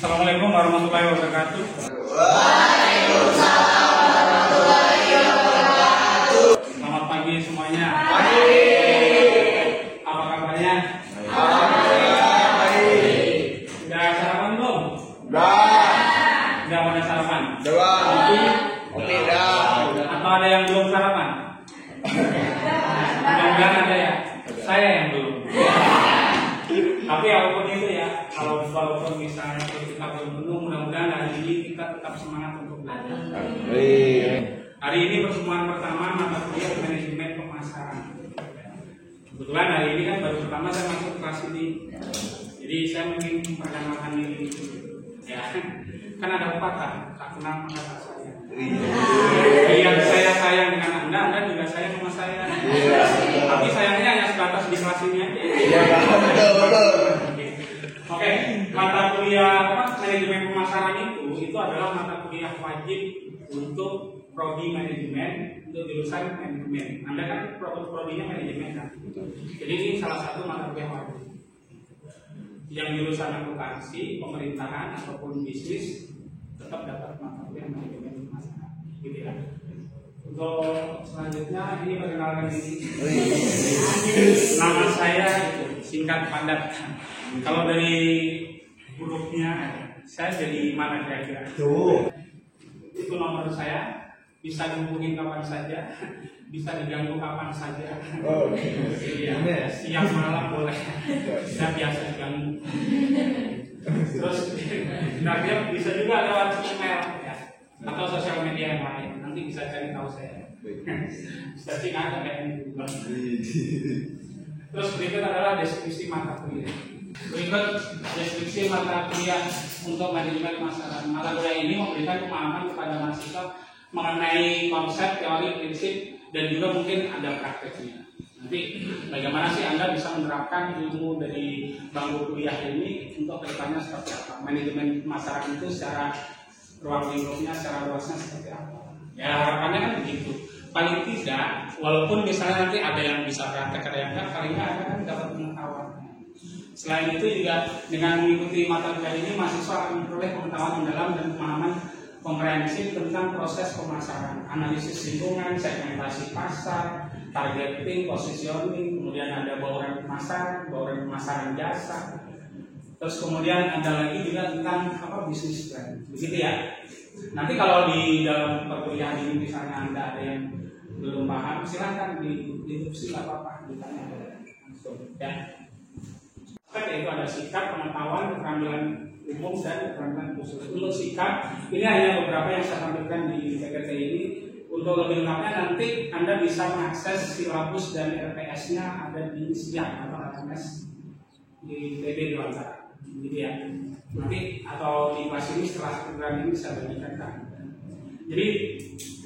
Assalamualaikum warahmatullahi wabarakatuh. Waalaikumsalam warahmatullahi wabarakatuh. Selamat pagi semuanya. Pagi. Apa kabarnya? Alhamdulillah baik. Sudah sarapan belum? Dah. Pada sarapan? Kopi dah. Atau ada yang belum sarapan? Mudah-mudahan ada ya. Saya yang belum. Tapi apapun itu ya, walaupun misalnya kita belum penuh, mudah-mudahan hari ini kita tetap semangat untuk belajar. Hari ini pertemuan pertama mata kuliah manajemen pemasaran. Kebetulan hari ini kan baru pertama saya masuk kelas ini, jadi saya ingin memperkenalkan diri. Ya, kan ada pepatah, tak kenal maka tak sayang. Yang saya sayang dengan Anda juga sayang sama saya. Tapi sayangnya hanya sebatas di kelas ini aja. Betul. Oke, mata kuliah manajemen pemasaran itu adalah mata kuliah wajib untuk prodi manajemen untuk jurusan manajemen. Anda kan prodinya manajemen kan. Jadi ini salah satu mata kuliah wajib. Yang jurusan akuntansi, pemerintahan ataupun bisnis tetap dapat mata kuliah manajemen pemasaran. Gitu ya. Untuk selanjutnya ini perkenalkan diri. Nama saya singkat padat. Kalau dari hurufnya saya jadi mana kira-kira? Itu nomor saya. Bisa dihubungin kapan saja, bisa diganggu kapan saja. Iya, siang malam boleh. Saya biasa diganggu. Terus nanti bisa juga lewat email ya, atau sosial media yang lain. Nanti bisa cari tahu saya. Searching aja kayak Google. Terus berikut adalah deskripsi mata kuliah. Berikut deskripsi mata kuliah untuk manajemen pemasaran. Mata kuliah ini memberikan pemahaman kepada mahasiswa mengenai konsep, teori, prinsip, dan juga mungkin ada prakteknya. Nanti bagaimana sih Anda bisa menerapkan ilmu dari bangku kuliah ini untuk kedepannya seperti apa? Manajemen pemasaran itu secara ruang lingkupnya, secara luasnya seperti apa? Ya harapannya kan begitu. Paling tidak, walaupun misalnya nanti ada yang bisa praktek, ada yang enggak, paling nggak Anda kan dapat pengetahuan. Selain itu juga dengan mengikuti mata kuliah ini, mahasiswa akan memperoleh pengetahuan mendalam dan pemahaman komprehensif tentang proses pemasaran, analisis lingkungan, segmentasi pasar, targeting, positioning, kemudian ada bauran pemasaran jasa. Terus kemudian ada lagi juga tentang bisnis plan, begitu ya. Nanti kalau di dalam perkuliahan ini misalnya Anda ada yang belum paham, silahkan diinstruksi apa-apa, ditanya langsung ya. Itu ada sikap, pengetahuan, keterampilan umum dan keterampilan khusus. Untuk sikap, ini hanya beberapa yang saya tampilkan di PPT ini. Untuk lebih lengkapnya nanti Anda bisa mengakses silabus dan RPS-nya ada di SIAP atau RMS di PB Dewantara. Gitu ya. Nanti atau di kelas ini setelah program ini bisa bagikan ke Anda. Jadi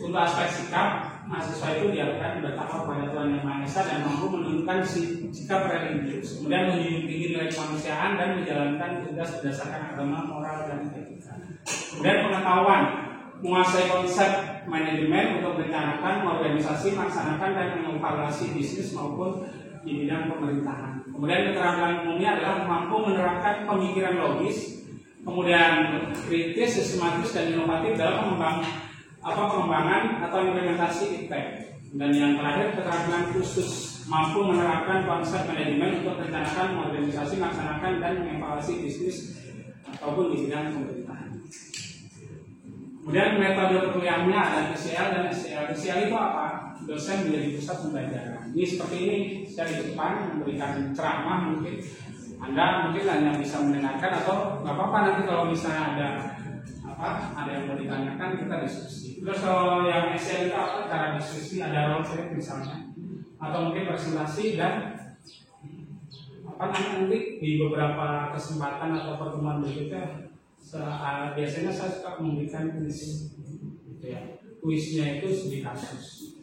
untuk aspek sikap, mahasiswa itu diharapkan bertakwa kepada Tuhan Yang Maha Esa dan mampu menunjukkan sikap religius, kemudian menjunjung tinggi nilai kemanusiaan dan menjalankan tugas berdasarkan agama, moral, dan etika. Kemudian pengetahuan, menguasai konsep manajemen untuk merencanakan, mengorganisasi, melaksanakan, dan mengevaluasi bisnis maupun di bidang pemerintahan. Kemudian keterampilan umumnya adalah mampu menerapkan pemikiran logis, kemudian kritis, sistematis, dan inovatif dalam pengembangan atau implementasi impact. Dan yang terakhir keterampilan khusus, mampu menerapkan konsep manajemen untuk merencanakan, mengorganisasi, melaksanakan, dan mengevaluasi bisnis ataupun di bidang pemerintahan. Kemudian metode perkuliahannya ada TCL dan SCL. TCL itu apa? Dosen menjadi pusat pembelajaran. Ini seperti ini, saya di depan memberikan ceramah mungkin. Anda mungkin hanya bisa mendengarkan atau nggak apa-apa nanti kalau misalnya ada yang mau ditanyakan kita diskusi. Terus kalau yang SCL itu apa? Cara diskusi, ada role play misalnya, atau mungkin presentasi dan nanti di beberapa kesempatan atau pertemuan berikutnya biasanya saya suka memberikan kuis, gitu ya. Kuisnya itu studi kasus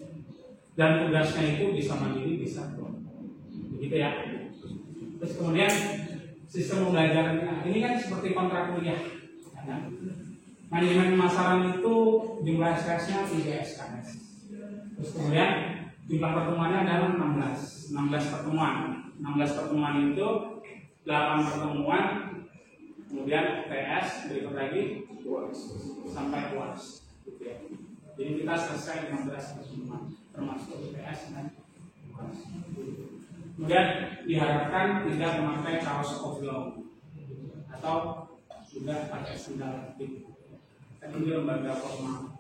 dan tugasnya itu bisa mandiri, bisa begitu ya. Terus kemudian sistem pembelajarannya ini kan seperti kontrak kuliah. Manajemen pemasaran itu jumlah SKS-nya 3 SKS. Terus kemudian jumlah pertemuannya adalah 16 pertemuan. 16 pertemuan itu 8 pertemuan kemudian UTS, berikut lagi sampai UAS. Gitu ya. Jadi kita selesai 15 pertemuan termasuk UTS dan UAS. Kemudian diharapkan tidak memakai kaos oblong atau juga pakai sandal kaki. Kan ini lembaga formal.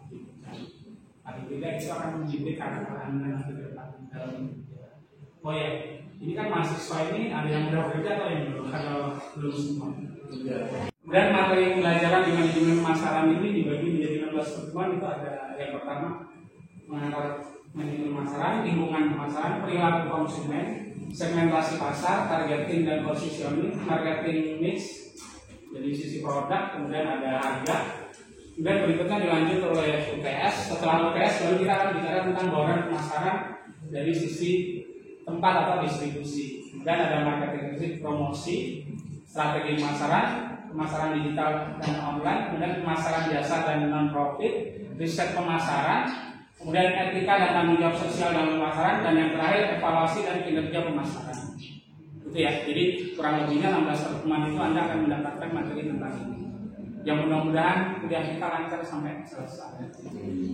Paling tidak itu akan mendidik karakter Anda nanti ke depan dalam. Oh ya, ini kan mahasiswa ini ada yang udah bekerja atau yang belum? Kalau belum semua. Dan materi pelajaran di manajemen pemasaran ini dibagi menjadi 16 pertemuan. Itu ada yang pertama mengenai manajemen pemasaran, lingkungan pemasaran, perilaku konsumen, segmentasi pasar, targeting dan positioning, marketing mix dari sisi produk, kemudian ada harga. Kemudian berikutnya dilanjut oleh UTS. Setelah UTS baru kita akan bicara tentang bauran pemasaran dari sisi tempat atau distribusi. Kemudian ada marketing promosi, strategi pemasaran digital dan online, kemudian pemasaran jasa dan non profit, riset pemasaran, kemudian etika dan tanggung jawab sosial dalam pemasaran, dan yang terakhir evaluasi dan kinerja pemasaran. Itu ya. Jadi kurang lebihnya 16 pertemuan itu Anda akan mendapatkan materi tentang ini. Yang mudah-mudahan kuliah kita lancar sampai selesai.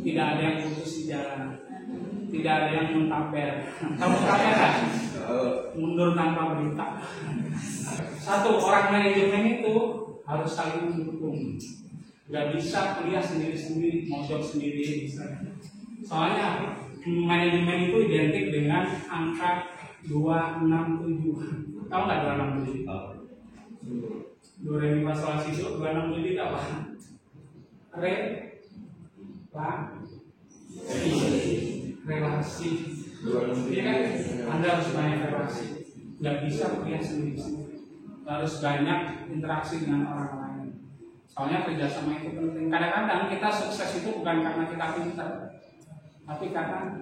Tidak ada yang putus di jalan, tidak ada yang muntaber. Tahu muntaber kan? Mundur tanpa berita. Satu, orang manajemen itu harus saling mendukung. Gak bisa kuliah sendiri-sendiri, mau job sendiri misalnya. Soalnya manajemen itu identik dengan angka 267. Tahu nggak 267? Do re mi fa sol la si do 267 itu apa? Relasi. Iya kan? Anda harus banyak relasi. Nggak bisa kuliah sendiri-sendiri. Harus banyak interaksi dengan orang lain. Soalnya kerjasama itu penting. Kadang-kadang kita sukses itu bukan karena kita pintar, tapi karena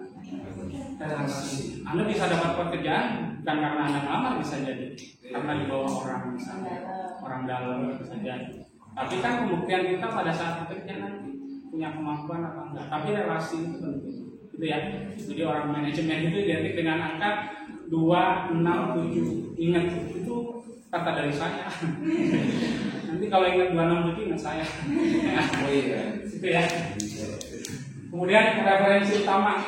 relasi. Anda bisa dapat pekerjaan bukan karena Anda melamar, bisa jadi karena dibawa orang, misalnya orang dalam bisa jadi. Tapi kan pembuktian kita pada saat bekerja nanti punya kemampuan apa enggak. Tapi relasi itu penting, gitu ya. Jadi orang manajemen itu identik dengan angka 267. Ingat itu kata dari saya. Nanti kalau ingat 267 ingat saya. Oh iya. Gitu ya. Kemudian referensi utama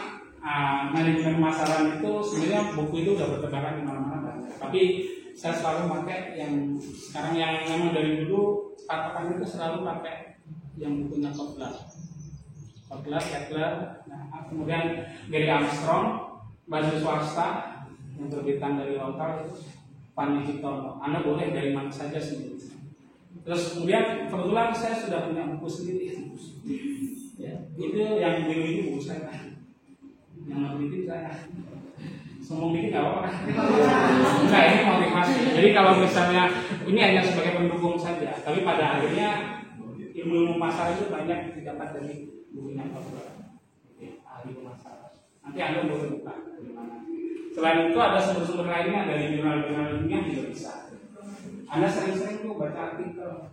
manajemen pemasaran itu sebenarnya buku itu udah bertebaran di mana-mana, tapi saya selalu pakai yang sekarang yang memang dari dulu patokan itu selalu pakai yang bukunya Kotler, Kepler. Nah, kemudian Gary Armstrong, baju swasta yang terbitan dari lokal itu Pani Hitono. Anda boleh dari mana saja sendiri. Terus kemudian kebetulan saya sudah punya buku sendiri. Ya, itu yang biru ini buku saya. Yang lebih saya. Sombong dikit nggak apa-apa. Enggak, ini motivasi. Jadi kalau misalnya ini hanya sebagai pendukung saja, tapi pada akhirnya ilmu pasar itu banyak didapat dari bukunya ahli pemasaran. Nanti Anda boleh buka di mana. Selain itu ada sumber-sumber lainnya dari jurnal-jurnal ilmiah juga bisa. Anda sering-sering tuh baca artikel,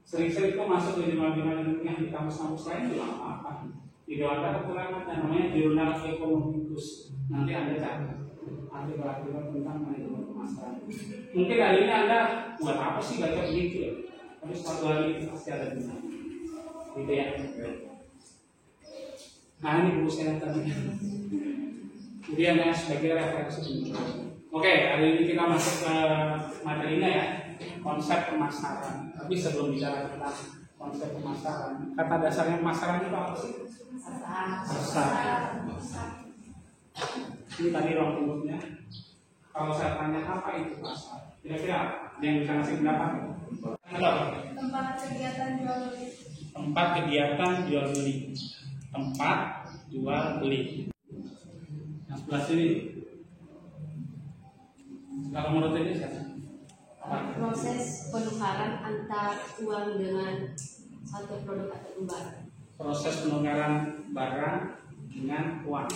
sering-sering tuh masuk di jurnal-jurnal ilmiah di kampus-kampus lain juga apa-apa. Di Dewata Kepulangan namanya Jurnal Ekonomikus. Nanti Anda cari artikel tentang manajemen pemasaran. Mungkin hari ini Anda buat apa sih baca begitu ya? Tapi suatu hari pasti ada gunanya. Gitu ya. Nah ini buku saya tadi. Jadi Anda sebagai referensi. Oke, hari ini kita masuk ke materinya ya, konsep pemasaran. Tapi sebelum bicara tentang konsep pemasaran, kata dasarnya pemasaran itu apa sih? Pasar. Ini tadi ruang tunggunya. Kalau saya tanya apa itu pasar, kira-kira yang bisa ngasih pendapat? Tempat kegiatan jual beli. Tempat kegiatan jual beli. Tempat jual beli. Yang sebelah sini. Kalau menurut ini siapa? Proses penukaran antar uang dengan satu produk atau barang. Proses penukaran barang dengan uang.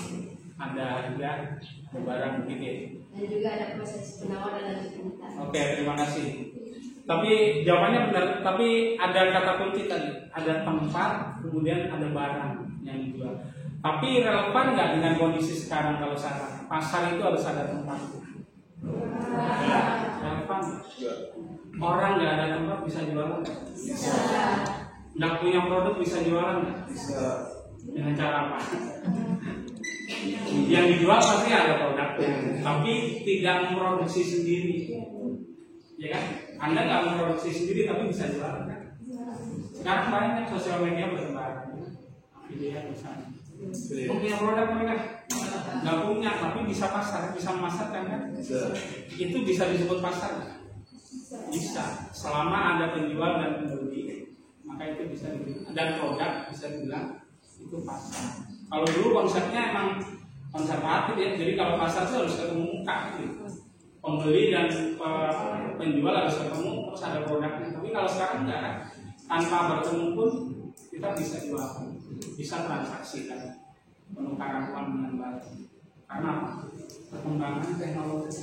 Ada harga, ada barang begitu ya. Dan juga ada proses penawaran dan implementasi. Oke, terima kasih. Tapi jawabannya benar, tapi ada kata kunci tadi. Ada tempat, kemudian ada barang yang dijual. Tapi relevan nggak dengan kondisi sekarang kalau saya pasar itu harus ada tempat? Relevan. orang nggak ada tempat bisa jualan nggak? Bisa. Nggak punya produk bisa jualan nggak? Bisa. Dengan cara apa? Yang dijual pasti ada produknya, tapi tidak memproduksi sendiri, ya kan? Anda nggak memproduksi sendiri tapi bisa jualan kan? Sekarang banyak sosial media berkembang, video misalnya. Punya produk mereka nggak punya, tapi bisa pasar, bisa memasarkan kan? Itu bisa disebut pasar. Bisa, selama ada penjual dan pembeli, maka itu bisa dibilang, dan produk bisa dibilang itu pasar. Kalau dulu konsepnya emang konservatif ya, jadi kalau pasar itu harus ketemu muka gitu. Pembeli dan penjual harus ketemu, terus ada produknya. Tapi kalau sekarang enggak kan, tanpa bertemu pun kita bisa jual, bisa transaksi kan, penukaran uang dengan barang. Karena apa? Perkembangan teknologi.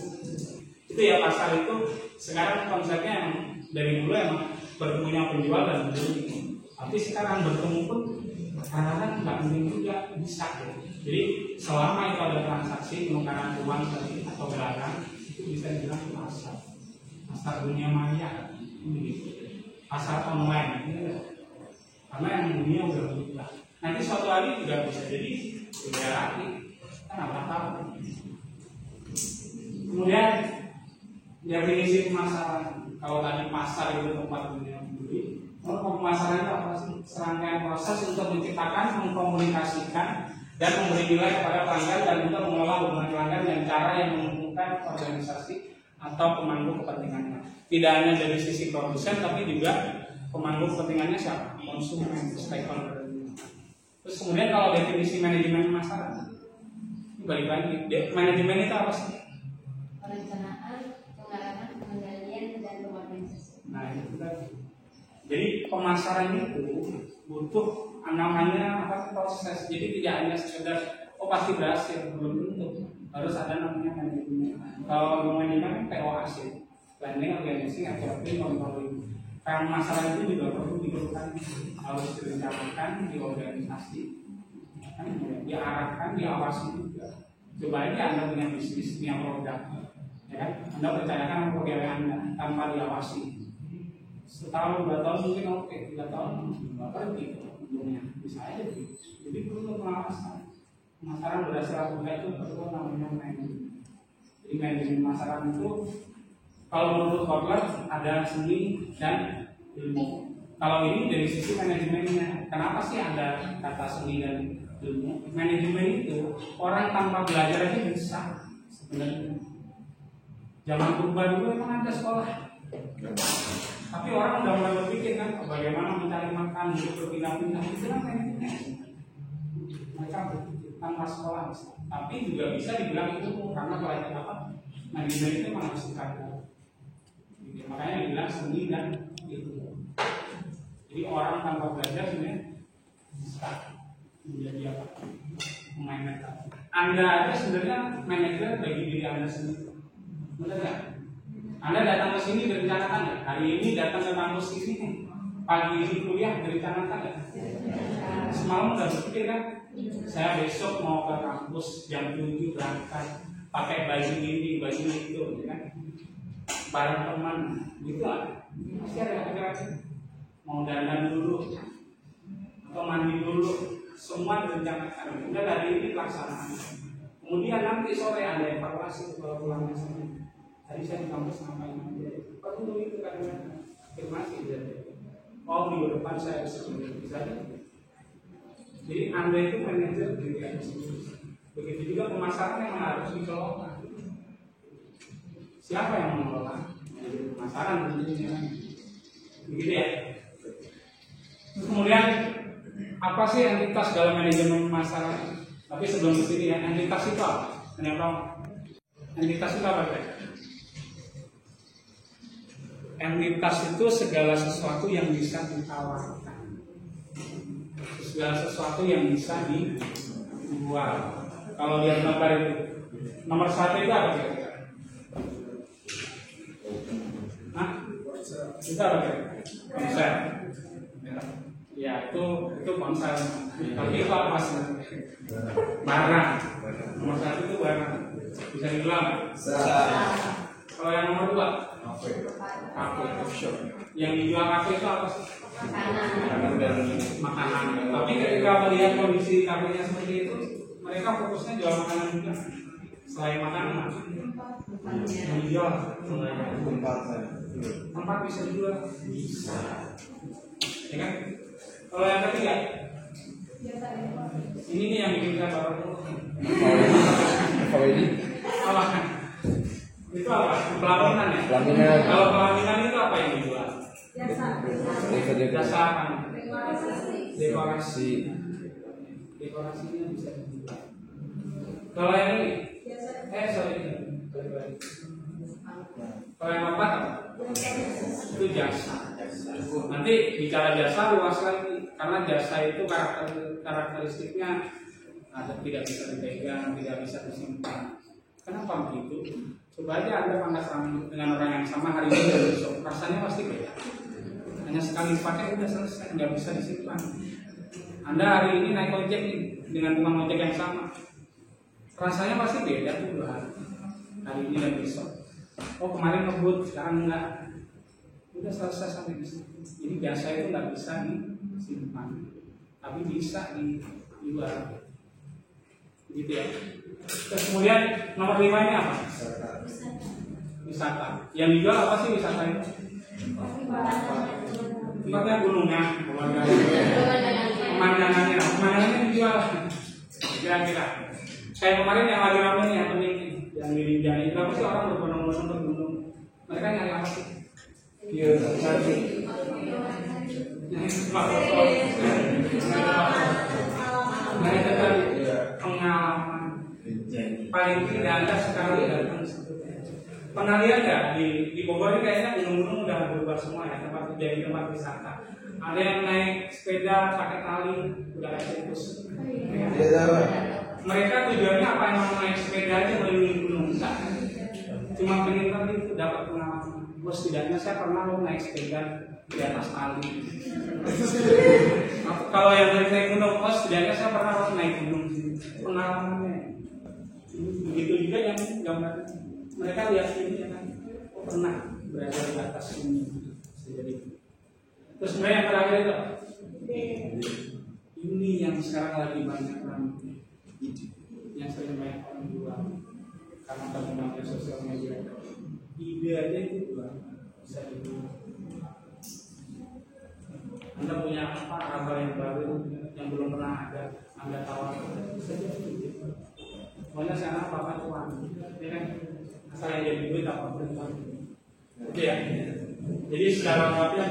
Itu ya, pasar itu sekarang konsepnya emang dari dulu emang bertemunya penjual dan pembeli. Tapi sekarang bertemu pun kadang-kadang nggak penting juga, bisa ya. Jadi selama itu ada transaksi penukaran uang tadi atau barang, itu bisa dibilang pasar dunia maya, gitu. Pasar online gitu. Karena yang dunia udah berubah. Nanti suatu hari juga bisa jadi beda lagi, kan apa tahu. Kemudian definisi pemasaran, kalau tadi pasar itu tempat dunia beli, pemasaran itu apa sih? Serangkaian proses untuk menciptakan, mengkomunikasikan, dan memberi nilai kepada pelanggan dan untuk mengelola hubungan pelanggan dengan cara yang menguntungkan organisasi atau pemangku kepentingannya. Tidak hanya dari sisi produsen, tapi juga pemangku kepentingannya siapa? Konsumen, stakeholder. Terus kemudian kalau definisi manajemen pemasaran, balik lagi, manajemen itu apa sih? Perencanaan, pengarahan, pengendalian, dan pengorganisasian. Nah itu tadi. Jadi pemasaran itu butuh namanya apa, proses. Jadi tidak hanya sekedar pasti berhasil, belum tentu. Harus ada namanya manajemen. Kalau manajemen POAC, planning, organizing, accounting, controlling. Karena masalah itu juga perlu dilakukan, harus direncanakan, diorganisasi, diarahkan, diawasi juga. Coba aja Anda punya bisnis, punya produk, ya kan? Anda percayakan sama pegawai Anda tanpa diawasi. Setahun, 2 tahun mungkin oke, 3 tahun nggak pergi untungnya, bisa aja gitu. Jadi perlu pengawasan. Pemasaran berhasil atau enggak itu perlu namanya manajemen. Jadi manajemen pemasaran itu kalau menurut Kotler ada seni dan ilmu. Kalau ini dari sisi manajemennya, kenapa sih ada kata seni dan ilmu? Manajemen itu orang tanpa belajar aja bisa sebenarnya. Zaman purba dulu memang ada sekolah, tapi orang udah mulai berpikir kan bagaimana mencari makan, hidup berpindah-pindah, itu kan manajemen. Mereka berpikir tanpa sekolah, tapi juga bisa dibilang itu karena belajar apa? Manajemen itu memang harus dipelajari. Makanya dibilang seni dan ilmu. Jadi orang tanpa belajar sebenarnya bisa menjadi apa? Pemain metal. Anda aja sebenarnya manajer bagi diri Anda sendiri. Benar nggak? Anda datang ke sini direncanakan nggak? Hari ini datang ke kampus ini, pagi ini kuliah direncanakan nggak? Semalam udah berpikir kan? Saya besok mau ke kampus jam 7 berangkat, pakai baju ini, baju itu, kan? Bareng teman, gitu lah. Pasti ada kira-kira mau dandan dulu atau mandi dulu, semua direncanakan. Udah dari ini pelaksanaan. Kemudian nanti sore ada evaluasi kalau pulang misalnya. Tadi saya di kampus ngapain aja? Perlu itu karena afirmasi jadi. Oh minggu depan saya bisa. Jadi Anda itu manajer diri Anda sendiri. Begitu juga pemasaran yang harus dikelola. Siapa yang mengelola pemasaran tentunya? Begitu ya. Kemudian apa sih entitas dalam manajemen pemasaran? Tapi sebelum ke sini ya, entitas itu apa? Entitas itu apa? Entitas itu segala sesuatu yang bisa ditawarkan, segala sesuatu yang bisa dijual. Kalau lihat gambar itu, nomor 1 itu apa kira-kira? Itu apa kira-kira? Ponsel. Ya itu ponsel. Tapi itu apa sih? Barang. Nomor 1 itu barang. Bisa dibilang? Bisa. Kalau yang nomor 2? Kafe. Yang dijual kafe itu apa sih? Makanan. Tapi ketika melihat kondisi kafenya seperti itu, mereka fokusnya jual makanan juga. Selain makanan, yang dijual tempat bisa dijual. Bisa. Ya kan? Kalau yang ketiga, ini nih yang bikin saya baru. Apa? Itu apa? Pelaminan ya? Pelaminan. Kalau pelaminan itu apa yang dijual? Jasa apa? Dekorasi. Dekorasinya bisa dijual. Kalau yang ini, kalau yang keempat apa? Itu jasa. Nanti bicara jasa luas lagi, karena jasa itu karakteristiknya tidak bisa dipegang, tidak bisa disimpan. Kenapa begitu? Coba aja Anda panas dengan orang yang sama hari ini dan besok, rasanya pasti beda. Hanya sekali pakai udah selesai, nggak bisa disimpan. Anda hari ini naik ojek nih dengan tukang ojek yang sama, rasanya pasti beda tuh hari ini dan besok. Oh kemarin ngebut, sekarang enggak. Udah selesai sampai di situ. Jadi jasa itu nggak bisa disimpan, tapi bisa dijual. Gitu ya. Terus kemudian nomor 5 ini apa? Wisata. Yang dijual apa sih wisata itu? Tempatnya gunungnya, pemandangannya dijual. Kira-kira. Kayak kemarin yang lagi ramai yang penting yang di Rinjani. Kenapa sih orang berbondong-bondong ke gunung? Mereka nyari apa sih? Mereka tadi pengalaman. Paling tidak Anda sekarang datang. Pernah lihat nggak di Bogor ini kayaknya gunung-gunung udah berubah semua ya, tempat jadi tempat wisata. Ada yang naik sepeda pakai tali, udah kayak sirkus. Mereka tujuannya apa, yang mau naik sepeda aja melintasi gunung? Enggak. Cuma pengen tadi dapat pengalaman. Bos, setidaknya saya pernah naik sepeda di atas tali. Kalau yang dari naik gunung, bos, setidaknya saya pernah naik gunung. Pengalamannya. Begitu juga yang gambar. Mereka lihat ini ya kan, oh, pernah berada di atas ini. Terus sebenarnya yang terakhir itu ini yang sekarang lagi banyak orang yang sering banyak orang jual karena terkenal sosial media. Ide aja itu jual, bisa dijual. Anda punya apa hal yang baru yang belum pernah ada, Anda tawarkan, bisa jadi. Pokoknya sekarang apa tuan, ya kan? Asal yang jadi duit apa pun oke ya. Jadi secara lengkapnya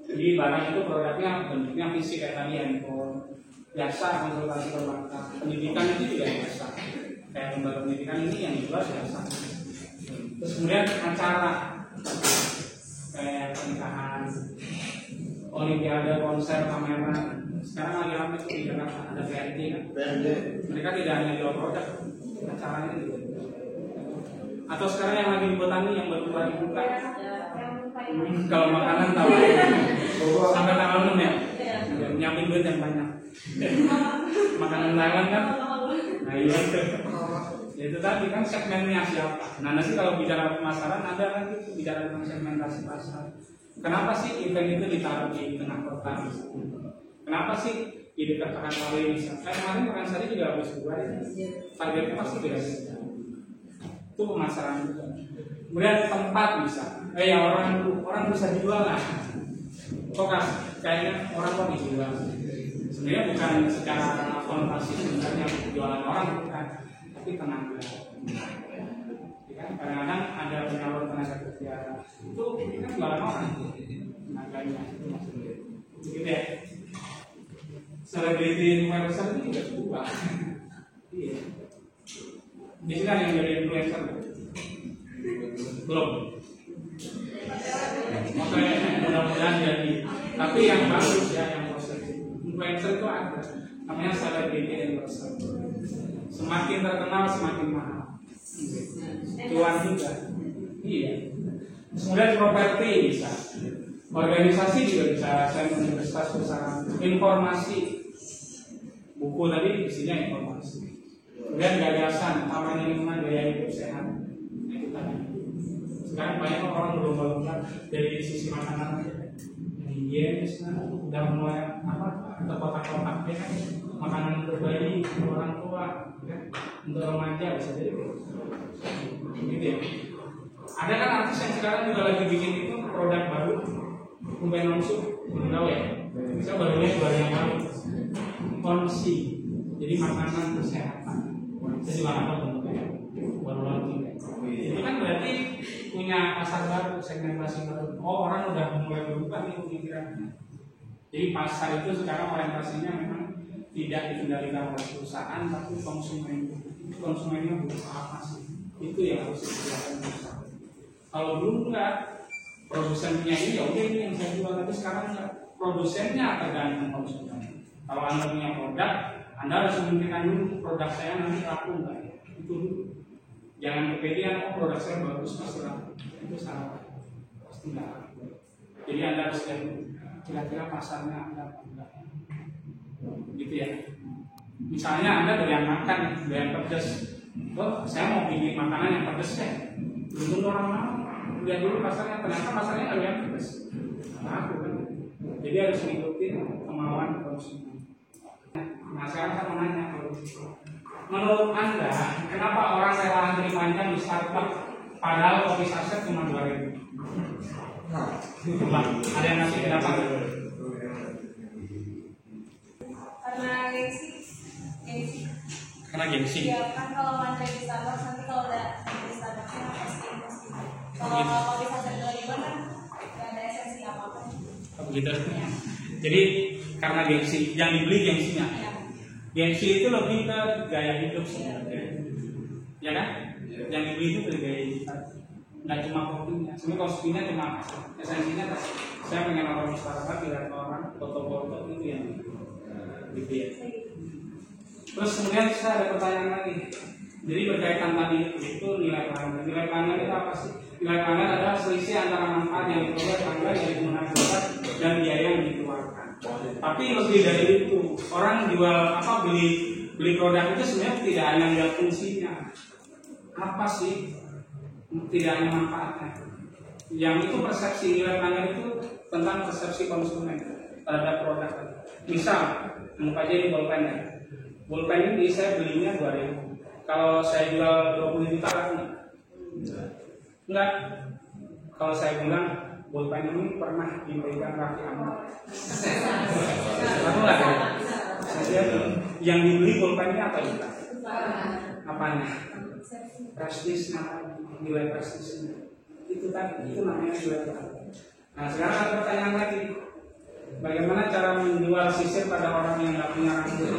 jadi barang itu produknya bentuknya fisik kayak tadi handphone, jasa konsultasi perbankan, pendidikan itu juga jasa. Kayak lembaga pendidikan ini yang dijual jasa. Terus kemudian acara kayak pernikahan, olimpiade, konser, pameran. Sekarang lagi ramai itu di Jakarta ada PRD kan. Mereka tidak hanya jual produk, acaranya juga. Atau sekarang yang lagi di Botani yang baru dibuka. Kalau makanan tahu sampai tanggal 6 ya. Nyiapin duit yang banyak. Makanan Thailand kan. Nah iya itu. Ya, itu tadi kan segmennya siapa. Nah nanti kalau bicara pemasaran ada lagi bicara tentang segmentasi pasar. Kenapa sih event itu ditaruh di tengah kota? Kenapa sih di dekat Pekanbaru misalnya? Kemarin Pekansari juga habis buka ya. Targetnya pasti beda. Itu pemasaran juga. Kemudian tempat bisa, ya orang bisa dijual lah. Kok kayaknya orang kok dijual? Sebenarnya bukan secara konotasi sebenarnya jualan orang bukan, tapi tenaga. Ya, kadang-kadang ada penyalur tenaga kerja itu kan jualan orang, tenaganya itu maksudnya. Gitu ya. Selebriti influencer itu juga berubah. Iya. Di sini yang jadi influencer belum. Makanya mudah-mudahan jadi. Tapi yang bagus ya, yang positif. Influencer itu ada. Namanya selebriti influencer. Semakin terkenal semakin mahal. Cuan juga. Iya. Kemudian properti bisa. Organisasi juga bisa. Saya universitas bersama. Informasi. Buku tadi isinya informasi. Kemudian gagasan, taman lingkungan, gaya hidup sehat. Itu tadi. Sekarang banyak orang berlomba-lomba dari sisi makanan higienis, udah mulai terkotak-kotak ya kan, makanan berbayi untuk orang tua, ya, untuk remaja bisa jadi gitu ya. Ada kan artis yang sekarang juga lagi bikin itu produk baru, kumpai nonsu, belum tahu ya. Bisa barunya 2 hari yang lalu, konsi, jadi makanan kesehatan. Jadi makanan bentuknya baru launching. Itu kan berarti punya pasar baru, segmentasi baru. Oh, orang udah mulai berubah nih pemikirannya. Jadi pasar itu sekarang orientasinya memang tidak dikendalikan oleh perusahaan, tapi konsumen. Konsumennya butuh apa sih? Itu yang harus disediakan perusahaan. Kalau dulu enggak, produsennya ini ya oke ini yang saya jual, tapi sekarang enggak. Produsennya tergantung konsumen. Kalau Anda punya produk, Anda harus memikirkan dulu produk saya nanti laku enggak. Itu dulu. Jangan kepedean, oh produk saya bagus pasti laku. Itu salah. Pasti enggak laku. Jadi Anda harus lihat kira-kira pasarnya ada apa enggak. Gitu ya. Misalnya Anda doyan makan, doyan pedas. Oh, saya mau bikin makanan yang pedas deh. Belum tentu orang mau. Lihat dulu pasarnya, ternyata pasarnya nggak doyan pedas. Laku kan. Jadi harus mengikuti kemauan konsumen. Nah sekarang saya mau nanya, menurut Anda, kenapa orang rela antri panjang di Starbucks padahal kopi saset cuma 2.000? Ada yang ngasih kenapa? Karena gengsi. Karena gengsi. Iya kan kalau antri di Starbucks nanti kalau udah di Starbucksnya pasti. Kalau kopi saset 2.000 kan nggak ada esensi apa-apa. Begitu. Jadi karena gengsi, yang dibeli gengsinya. Ya. Gengsi itu lebih ke gaya hidup sebenarnya. Ya kan? Yang dibeli itu dari gaya hidup. Nggak cuma kopinya. Sebenarnya kopinya cuma esensinya. Saya pengen orang di Starbucks, lihat orang foto-foto itu yang gitu ya. Terus kemudian saya ada pertanyaan lagi. Jadi berkaitan tadi itu nilai pelanggan. Nilai pelanggan itu apa sih? Nilai pelanggan adalah selisih antara manfaat yang diperoleh pelanggan yang digunakan dan biaya yang dikeluarkan. Tapi lebih dari itu, orang jual beli produk itu sebenarnya tidak hanya melihat fungsinya. Apa sih? Tidak hanya manfaatnya. Yang itu persepsi nilai pelanggan itu tentang persepsi konsumen terhadap produk. Misal, anggap aja ini bolpen ya. Bolpen ini saya belinya 2.000. Kalau saya jual 20 juta kan enggak. Kalau saya bilang bolpen ini pernah dipegang Raffi Ahmad. Aku enggak ya? Saya yang dibeli bolpennya apa juga? Apanya? Prestisnya, nilai prestisnya. Itu tadi, itu namanya nilai pelanggan. Nah sekarang ada pertanyaan lagi. Bagaimana cara menjual sisir pada orang yang nggak punya rambut?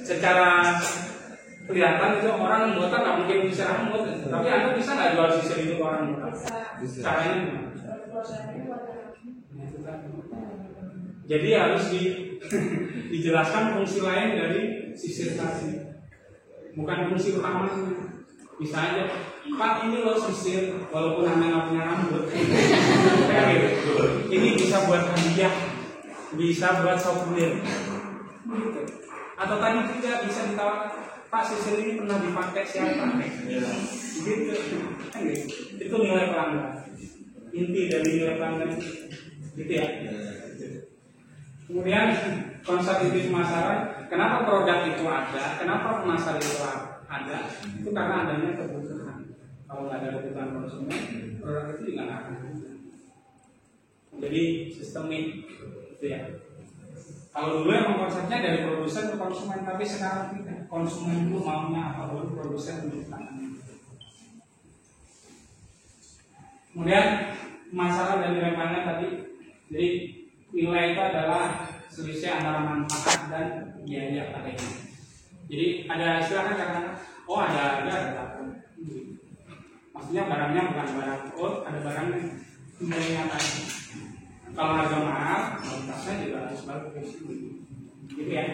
Secara kelihatan itu orang botak nggak mungkin bisa rambut, tapi Anda bisa nggak jual sisir itu ke orang botak? Caranya gimana? Jadi harus dijelaskan fungsi lain dari sisir tadi, bukan fungsi utamanya. Bisa aja, Pak ini loh sisir, walaupun Anda nggak punya rambut. Ini bisa buat hadiah, bisa buat souvenir. Atau tadi juga bisa ditawarkan, Pak sisir ini pernah dipakai siapa? Gitu. Itu nilai pelanggan. Inti dari nilai pelanggan gitu ya. Kemudian konsep inti pemasaran, kenapa produk itu ada, kenapa pemasaran itu ada? Itu karena adanya kebutuhan. Kalau nggak ada kebutuhan konsumen, produk itu juga nggak akan ada. Jadi sistemik gitu ya. Kalau dulu emang konsepnya dari produsen ke konsumen, tapi sekarang tidak. Konsumen itu maunya apa, baru produsen menciptakannya. Kemudian masalah dari nilai pelanggan tadi, jadi nilai itu adalah selisih antara manfaat dan biaya pakainya. Jadi ada istilah kan karena ada harga ada takut. Maksudnya barangnya bukan barang ada barangnya nilainya tadi. Kalau harga mahal, kualitasnya juga harus bagus. Gitu ya.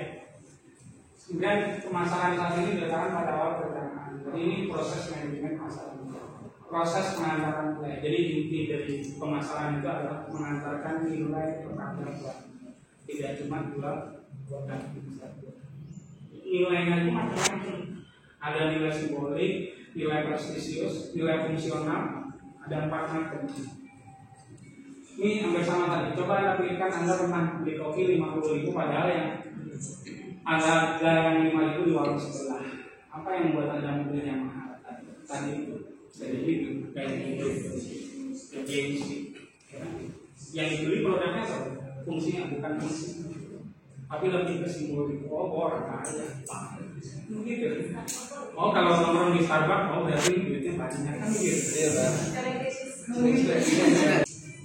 Kemudian permasalahan saat ini dikatakan pada awal perencanaan. Jadi ini proses manajemen masalah. Proses pengantaran nilai. Jadi inti dari permasalahan itu adalah mengantarkan nilai kepada pelanggan. Tidak cuma jual produk. Nilainya itu macam-macam. Ada nilai simbolik, nilai prestisius, nilai fungsional, ada 4 macam. Ini hampir sama tadi. Coba Anda pilihkan, Anda pernah beli kopi 50.000 padahal yang ada yang 5.000 di warung sebelah. Apa yang membuat Anda membeli yang mahal tadi itu? Jadi itu kayak gitu. Gengsi. Yang dibeli produknya apa? Fungsinya bukan fungsi. Tapi lebih ke simbol itu. Oh, orang kaya. Gitu. Oh, kalau nongkrong di Starbucks, oh berarti duitnya banyak kan gitu. Iya, Pak.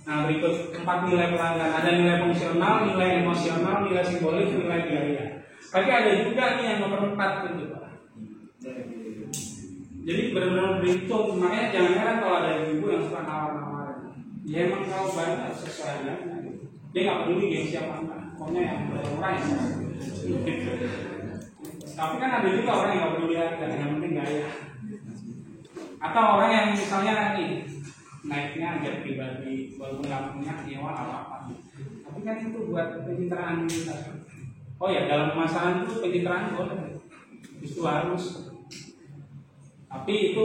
Nah, berikut 4 nilai pelanggan. Ada nilai fungsional, nilai emosional, nilai simbolik, nilai biaya. Tapi ada juga nih yang nomor 4 gitu, Pak. Jadi benar-benar berhitung. Makanya jangan heran kalau ada ibu yang suka nawar-nawar. Dia emang tahu banget sesuai dengan dia nggak peduli gengsi apa enggak. Pokoknya yang murah ya. Tapi kan ada juga orang yang nggak peduli harga, yang penting gaya. Atau orang yang misalnya nih naiknya jet pribadi, walaupun nggak punya nyewa apa-apa. Tapi kan itu buat pencitraan kita. Oh ya, dalam pemasaran itu pencitraan boleh, itu harus. Tapi itu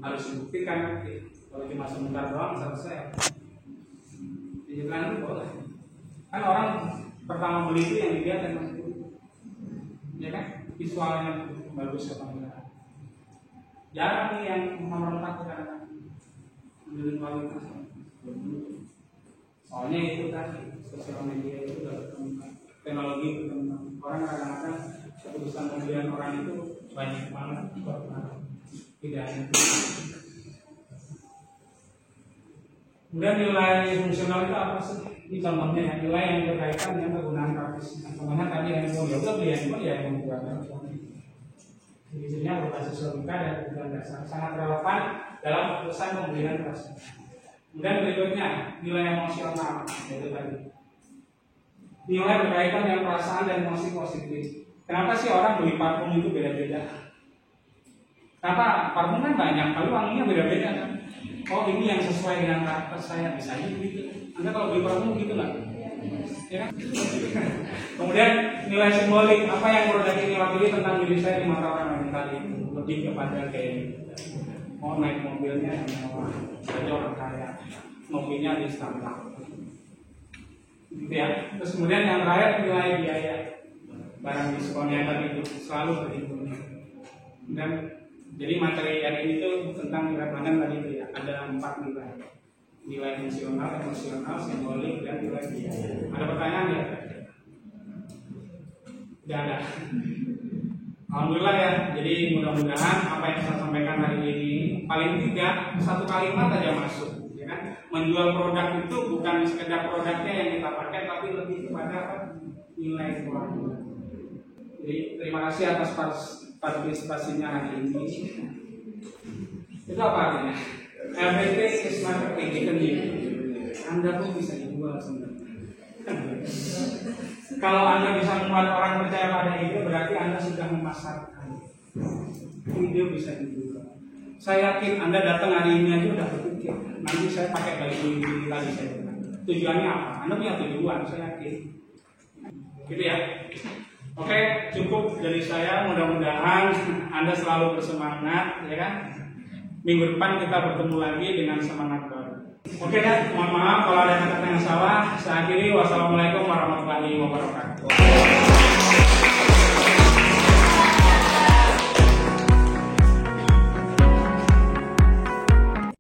harus dibuktikan nanti. Kalau cuma sebentar doang selesai. Pencitraan itu boleh. Kan orang pertama beli itu yang dilihat yang masih dulu, ya kan? Visualnya bagus apa enggak? Jarang nih yang nomor 4 kadang-kadang menurut kualitas. Soalnya itu tadi sosial media itu udah berkembang, teknologi berkembang. Orang kadang-kadang keputusan pembelian orang itu banyak banget tidak ada. Kemudian nilai fungsional itu apa sih? Ini contohnya ya, nilai yang berkaitan dengan penggunaan kartis. Contohnya tadi handphone, ya udah beli handphone ya yang menggunakan handphone. Isinya berbasis logika dan kebutuhan dasar, sangat relevan dalam keputusan pembelian tersebut. Kemudian berikutnya nilai emosional, yaitu tadi nilai berkaitan dengan perasaan dan emosi positif. Kenapa sih orang beli parfum itu beda-beda? Kenapa parfum kan banyak, kalau wanginya beda-beda kan? Oh ini yang sesuai dengan karakter saya, bisa aja begitu. Anda kalau beli parfum gitu nggak? Ya kan? Kemudian nilai simbolik, apa yang produk ini wakili tentang diri saya di mata orang lain tadi, lebih kepada kayak oh naik mobilnya yang mewah, saja orang kaya, mobilnya di Starbucks, gitu ya. Terus kemudian yang terakhir nilai biaya, barang diskonnya tadi itu selalu berhitung. Dan jadi materi hari ini itu tentang nilai pelanggan tadi itu ya, ada 4 nilai fungsional, emosional, simbolik, dan nilai biaya. Ada pertanyaan ya? Tidak ada. Alhamdulillah ya. Jadi mudah-mudahan apa yang saya sampaikan hari ini paling tidak 1 kalimat aja masuk, ya kan? Menjual produk itu bukan sekedar produknya yang kita pakai, tapi lebih kepada nilai pelanggan. Jadi terima kasih atas partisipasinya hari ini. Itu apa artinya? Everything is marketing, Anda pun bisa dijual sebenarnya. Kalau Anda bisa membuat orang percaya pada ide, berarti Anda sudah memasarkan. Ide bisa dijual. Saya yakin Anda datang hari ini aja udah berpikir, nanti saya pakai baju ini tadi saya bilang. Tujuannya apa? Anda punya tujuan, saya yakin. Gitu ya. Oke, cukup dari saya. Mudah-mudahan Anda selalu bersemangat, ya kan? Minggu depan kita bertemu lagi dengan semangat baru. Oke kan, mohon maaf kalau ada kata-kata yang salah. Saya akhiri, wassalamualaikum warahmatullahi wabarakatuh.